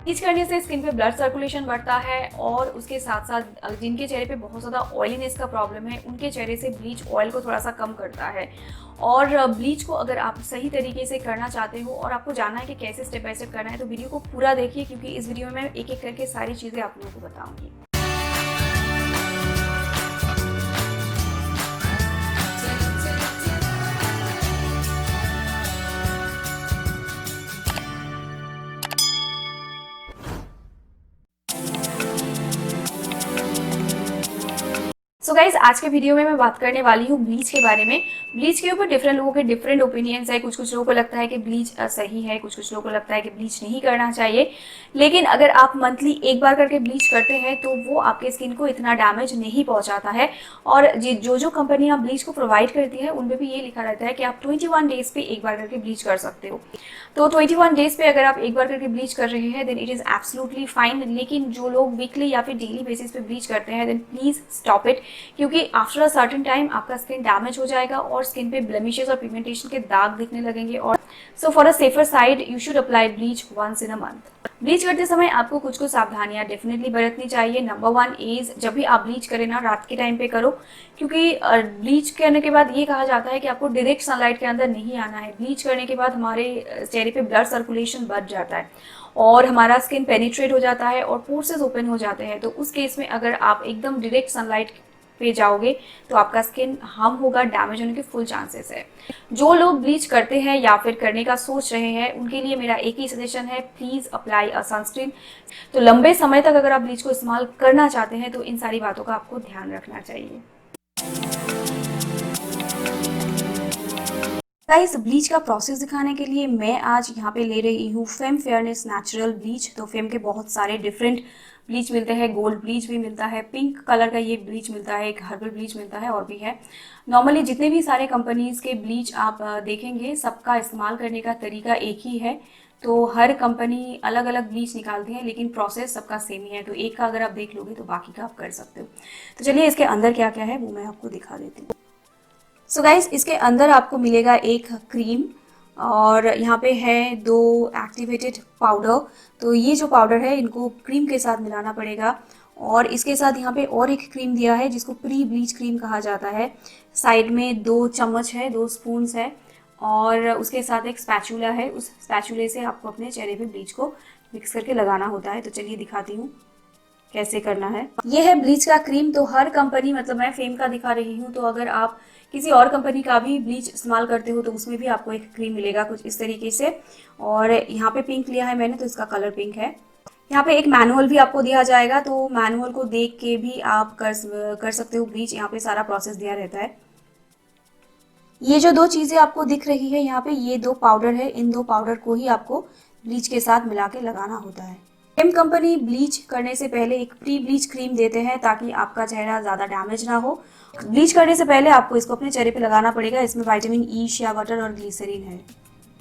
Bleach करने से skin पे ब्लड सर्कुलेशन बढ़ता है और उसके साथ साथ जिनके चेहरे पे बहुत ज़्यादा ऑयलीनेस का प्रॉब्लम है उनके चेहरे से ब्लीच ऑयल को थोड़ा सा कम करता है। और ब्लीच को अगर आप सही तरीके से करना चाहते हो और आपको जानना है कि कैसे स्टेप बाय स्टेप करना है तो वीडियो को पूरा देखिए, क्योंकि इस वीडियो में मैं एक एक करके सारी चीज़ें आप लोगों को बताऊँगी। सो गाइज, आज के वीडियो में मैं बात करने वाली हूँ ब्लीच के बारे में। ब्लीच के ऊपर डिफरेंट लोगों के डिफरेंट ओपिनियंस है। कुछ लोगों को लगता है कि ब्लीच सही है, कुछ लोगों को लगता है कि ब्लीच नहीं करना चाहिए। लेकिन अगर आप मंथली एक बार करके ब्लीच करते हैं तो वो आपके स्किन को इतना डैमेज नहीं पहुंचाता है। और जो कंपनियां ब्लीच को प्रोवाइड करती है उनमें भी ये लिखा रहता है कि आप 21 डेज पे एक बार करके ब्लीच कर सकते हो। तो 21 डेज पे अगर आप एक बार करके ब्लीच कर रहे हैं then it is absolutely fine. लेकिन जो लोग वीकली या फिर डेली बेसिस पे ब्लीच करते हैं देन प्लीज़ स्टॉप इट, क्योंकि आफ्टर अ सर्टेन टाइम आपका स्किन डैमेज हो जाएगा और स्किन पे ब्लेमिशेस और पिगमेंटेशन के दाग दिखने लगेंगे। और so for a safer side you should apply bleach once in a month. Bleach करते समय आपको कुछ सावधानियां डेफिनेटली बरतनी चाहिए। नंबर 1 इज, जब भी आप ब्लीच करें ना रात के टाइम पे करो, क्योंकि ब्लीच करने के बाद ये कहा जाता है कि आपको डायरेक्ट सनलाइट के अंदर नहीं आना है। ब्लीच करने के बाद हमारे चेहरे पे ब्लड सर्कुलेशन बढ़ जाता है और हमारा स्किन पेनिट्रेट हो जाता है और पोर्सेस ओपन हो जाते हैं। तो उस केस में अगर आप एकदम डायरेक्ट सनलाइट पे जाओगे तो आपका स्किन हार्म होगा, डैमेज होने के फुल चांसेस है। जो लोग ब्लीच करते हैं या फिर करने का सोच रहे हैं उनके लिए मेरा एक ही सजेशन है, प्लीज अप्लाई अ सनस्क्रीन। तो लंबे समय तक अगर आप ब्लीच को इस्तेमाल करना चाहते हैं तो इन सारी बातों का आपको ध्यान रखना चाहिए। गाइस, ब्लीच का प्रोसेस दिखाने के लिए मैं आज यहाँ पे ले रही हूँ फेम फेयरनेस नेचुरल ब्लीच। तो फेम के बहुत सारे डिफरेंट ब्लीच मिलते हैं, गोल्ड ब्लीच भी मिलता है, पिंक कलर का ये ब्लीच मिलता है, एक हर्बल ब्लीच मिलता है और भी है। नॉर्मली जितने भी सारे कंपनीज के ब्लीच आप देखेंगे सबका इस्तेमाल करने का तरीका एक ही है। तो हर कंपनी अलग अलग ब्लीच निकालती है लेकिन प्रोसेस सबका सेम ही है। तो एक का अगर आप देख लोगे तो बाकी का आप कर सकते हो। तो चलिए इसके अंदर क्या क्या है वो मैं आपको दिखा देती हूँ। सो गाइस, इसके अंदर आपको मिलेगा एक क्रीम और यहाँ पे है 2 एक्टिवेटेड पाउडर। तो ये जो पाउडर है इनको क्रीम के साथ मिलाना पड़ेगा। और इसके साथ यहाँ पे और एक क्रीम दिया है जिसको प्री ब्लीच क्रीम कहा जाता है। साइड में 2 चम्मच है, 2 स्पून्स है और उसके साथ एक स्पैचुला है। उस स्पैचुले से आपको अपने चेहरे पे ब्लीच को मिक्स करके लगाना होता है। तो चलिए दिखाती हूँ कैसे करना है। ये है ब्लीच का क्रीम। तो हर कंपनी, मतलब मैं फेम का दिखा रही हूँ, तो अगर आप किसी और कंपनी का भी ब्लीच इस्तेमाल करते हो तो उसमें भी आपको एक क्रीम मिलेगा कुछ इस तरीके से। और यहाँ पे पिंक लिया है मैंने तो इसका कलर पिंक है। यहाँ पे एक मैनुअल भी आपको दिया जाएगा, तो मैनुअल को देख के भी आप कर सकते हो ब्लीच। यहाँ पे सारा प्रोसेस दिया रहता है। ये जो 2 चीज़ें आपको दिख रही है यहाँ पे, ये 2 पाउडर है। इन 2 पाउडर को ही आपको ब्लीच के साथ मिला के लगाना होता है। फेम कंपनी ब्लीच करने से पहले एक प्री ब्लीच क्रीम देते हैं ताकि आपका चेहरा ज़्यादा डैमेज ना हो। ब्लीच करने से पहले आपको इसको अपने चेहरे पे लगाना पड़ेगा। इसमें विटामिन ई, शिया बटर और ग्लिसरीन है।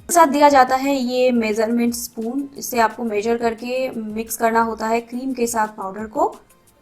साथ दिया जाता है ये मेजरमेंट स्पून। इससे आपको मेजर करके मिक्स करना होता है क्रीम के साथ पाउडर को।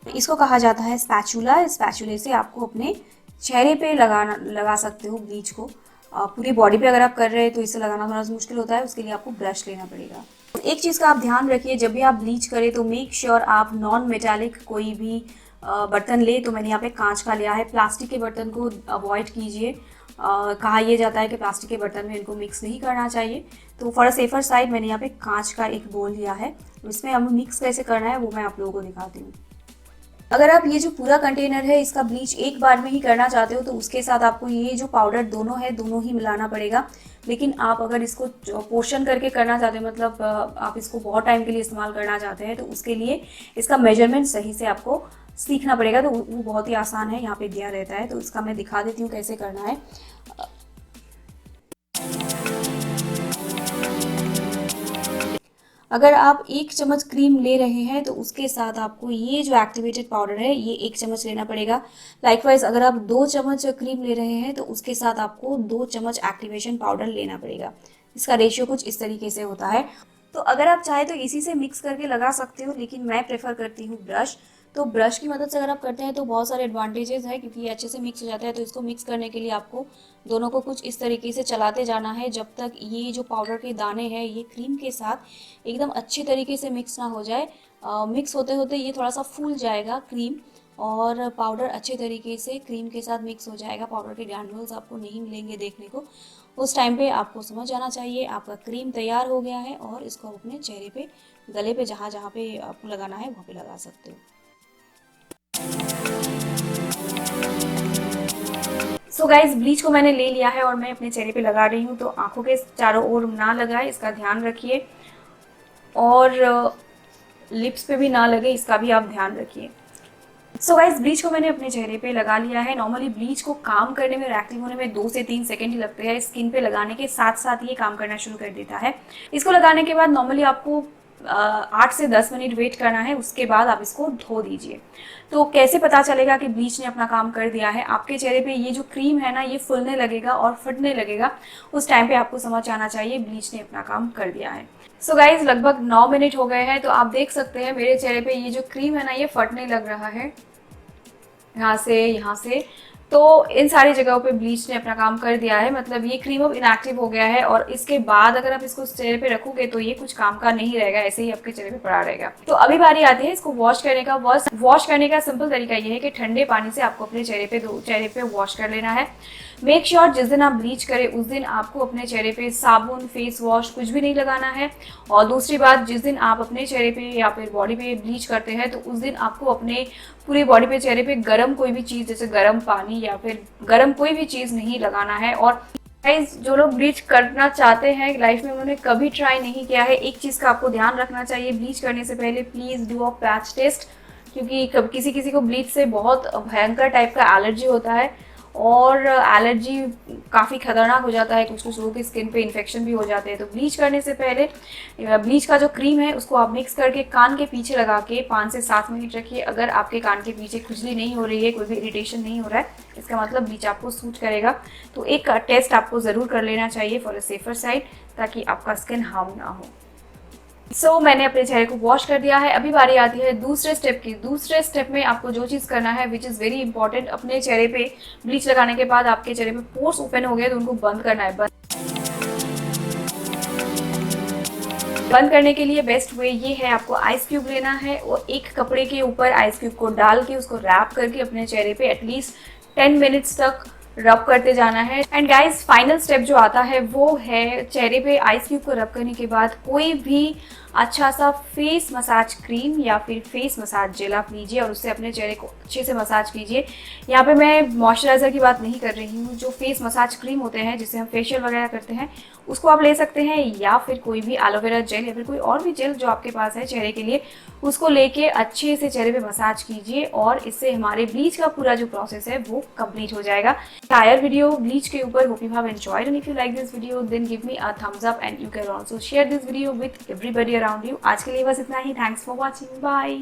इसको कहा जाता है स्पैचुला। स्पैचुले से आपको अपने चेहरे पे लगा सकते हो ब्लीच को। पूरी बॉडी पे अगर आप कर रहे हैं तो इसे लगाना थोड़ा सा मुश्किल होता है, उसके लिए आपको ब्रश लेना पड़ेगा। एक चीज़ का आप ध्यान रखिए, जब भी आप ब्लीच करें तो मेक श्योर आप नॉन मेटालिक कोई भी बर्तन ले। तो मैंने यहाँ पे कांच का लिया है। प्लास्टिक के बर्तन को अवॉइड कीजिए। कहा यह जाता है कि प्लास्टिक के बर्तन में इनको मिक्स नहीं करना चाहिए। तो फॉर अ सेफर साइड मैंने यहाँ पे कांच का एक बोल लिया है। तो इसमें हमें मिक्स कैसे करना है वो मैं आप लोगों को दिखाती हूँ। अगर आप ये जो पूरा कंटेनर है इसका ब्लीच एक बार में ही करना चाहते हो तो उसके साथ आपको ये जो पाउडर दोनों है दोनों ही मिलाना पड़ेगा। लेकिन आप अगर इसको पोर्शन करके करना चाहते हो, मतलब आप इसको बहुत टाइम के लिए इस्तेमाल करना चाहते हैं, तो उसके लिए इसका मेजरमेंट सही से आपको सीखना पड़ेगा। तो वो बहुत ही आसान है, यहाँ पे दिया रहता है। तो इसका मैं दिखा देती हूँ कैसे करना है। अगर आप 1 चम्मच क्रीम ले रहे हैं तो उसके साथ आपको ये जो एक्टिवेटेड पाउडर है ये 1 चम्मच लेना पड़ेगा। लाइकवाइज अगर आप 2 चम्मच क्रीम ले रहे हैं तो उसके साथ आपको 2 चम्मच एक्टिवेशन पाउडर लेना पड़ेगा। इसका रेशियो कुछ इस तरीके से होता है। तो अगर आप चाहे तो इसी से मिक्स करके लगा सकते हो, लेकिन मैं प्रेफर करती हूँ ब्रश। तो ब्रश की मदद से अगर आप करते हैं तो बहुत सारे एडवांटेजेस है, क्योंकि ये अच्छे से मिक्स हो जाता है। तो इसको मिक्स करने के लिए आपको दोनों को कुछ इस तरीके से चलाते जाना है जब तक ये जो पाउडर के दाने हैं ये क्रीम के साथ एकदम अच्छे तरीके से मिक्स ना हो जाए। मिक्स होते होते ये थोड़ा सा फूल जाएगा क्रीम, और पाउडर अच्छे तरीके से क्रीम के साथ मिक्स हो जाएगा। पाउडर के ग्रैन्युल्स आपको नहीं मिलेंगे देखने को। उस टाइम पे आपको समझ आना चाहिए आपका क्रीम तैयार हो गया है, और इसको आप अपने चेहरे पे, गले पे, जहाँ जहाँ पे आपको लगाना है वहाँ पे लगा सकते हो। सो गाइज, ब्लीच को मैंने ले लिया है और मैं अपने चेहरे पे लगा रही हूँ। तो आंखों के चारों ओर ना लगाए, इसका ध्यान रखिए, और लिप्स पे भी ना लगे, इसका भी आप ध्यान रखिए। सो गाइज, ब्लीच को मैंने अपने चेहरे पे लगा लिया है। नॉर्मली ब्लीच को काम करने में और एक्टिव होने में 2 से 3 सेकंड ही लगते हैं। स्किन पे लगाने के साथ साथ ये काम करना शुरू कर देता है। इसको लगाने के बाद नॉर्मली आपको 8 से 10 मिनट वेट करना है, उसके बाद आप इसको धो दीजिए। तो कैसे पता चलेगा कि ब्लीच ने अपना काम कर दिया है? आपके चेहरे पे ये जो क्रीम है ना, ये फूलने लगेगा और फटने लगेगा। उस टाइम पे आपको समझ आना चाहिए ब्लीच ने अपना काम कर दिया है। सो गाइज, लगभग 9 मिनट हो गए हैं। तो आप देख सकते हैं मेरे चेहरे पे ये जो क्रीम है ना, ये फटने लग रहा है, यहाँ से। तो इन सारी जगहों पे ब्लीच ने अपना काम कर दिया है, मतलब ये क्रीम अब इनएक्टिव हो गया है। और इसके बाद अगर आप इसको चेहरे पे रखोगे तो ये कुछ काम का नहीं रहेगा, ऐसे ही आपके चेहरे पे पड़ा रहेगा। तो अभी बारी आती है इसको वॉश करने का। वॉश करने का सिंपल तरीका ये है कि ठंडे पानी से आपको अपने चेहरे पे वॉश कर लेना है। मेक श्योर जिस दिन आप ब्लीच करें उस दिन आपको अपने चेहरे पे साबुन, फेस वॉश कुछ भी नहीं लगाना है। और दूसरी बात, जिस दिन आप अपने चेहरे पे या फिर बॉडी पे ब्लीच करते हैं तो उस दिन आपको अपने पूरी बॉडी पे, चेहरे पे गर्म कोई भी चीज़, जैसे गर्म पानी या फिर गर्म कोई भी चीज़ नहीं लगाना है। और गाइस, जो लोग ब्लीच करना चाहते हैं लाइफ में, उन्होंने कभी ट्राई नहीं किया है, एक चीज़ का आपको ध्यान रखना चाहिए, ब्लीच करने से पहले please do a patch test. क्योंकि किसी को ब्लीच से बहुत भयंकर टाइप का एलर्जी होता है, और एलर्जी काफ़ी खतरनाक हो जाता है। कुछ लोगों की स्किन पे इन्फेक्शन भी हो जाते हैं। तो ब्लीच करने से पहले ब्लीच का जो क्रीम है उसको आप मिक्स करके कान के पीछे लगा के 5 से 7 मिनट रखिए। अगर आपके कान के पीछे खुजली नहीं हो रही है, कोई भी इरिटेशन नहीं हो रहा है, इसका मतलब ब्लीच आपको सूट करेगा। तो एक टेस्ट आपको ज़रूर कर लेना चाहिए फॉर अ सेफर साइड, ताकि आपका स्किन हार्म ना हो। सो मैंने अपने चेहरे को वॉश कर दिया है। अभी बारी आती है दूसरे स्टेप की। दूसरे स्टेप में आपको जो चीज़ करना है, विच इज़ वेरी इंपॉर्टेंट, अपने चेहरे पे ब्लीच लगाने के बाद आपके चेहरे पे पोर्स ओपन हो गए तो उनको बंद करना है। बंद करने के लिए बेस्ट वे ये है, आपको आइस क्यूब लेना है और एक कपड़े के ऊपर आइस क्यूब को डाल के उसको रैप करके अपने चेहरे पे एटलीस्ट 10 मिनट्स तक रब करते जाना है। एंड गाइस, फाइनल स्टेप जो आता है वो है चेहरे पे आइस क्यूब को रब करने के बाद कोई भी अच्छा सा फेस मसाज क्रीम या फिर फेस मसाज जेल आप लीजिए और उससे अपने चेहरे को अच्छे से मसाज कीजिए। यहाँ पे मैं मॉइस्चराइज़र की बात नहीं कर रही हूँ, जो फेस मसाज क्रीम होते हैं जिससे हम फेशियल वगैरह करते हैं उसको आप ले सकते हैं, या फिर कोई भी एलोवेरा जेल या फिर कोई और भी जेल जो आपके पास है चेहरे के लिए, उसको लेके अच्छे से चेहरे पे मसाज कीजिए। और इससे हमारे ब्लीच का पूरा जो प्रोसेस है वो कंप्लीट हो जाएगा। टायर वीडियो ब्लीच के ऊपर। Hope you have enjoyed, and if you like this video then give me a thumbs up and you can also share this video with everybody around you. आज के लिए बस इतना ही। Thanks for watching, bye.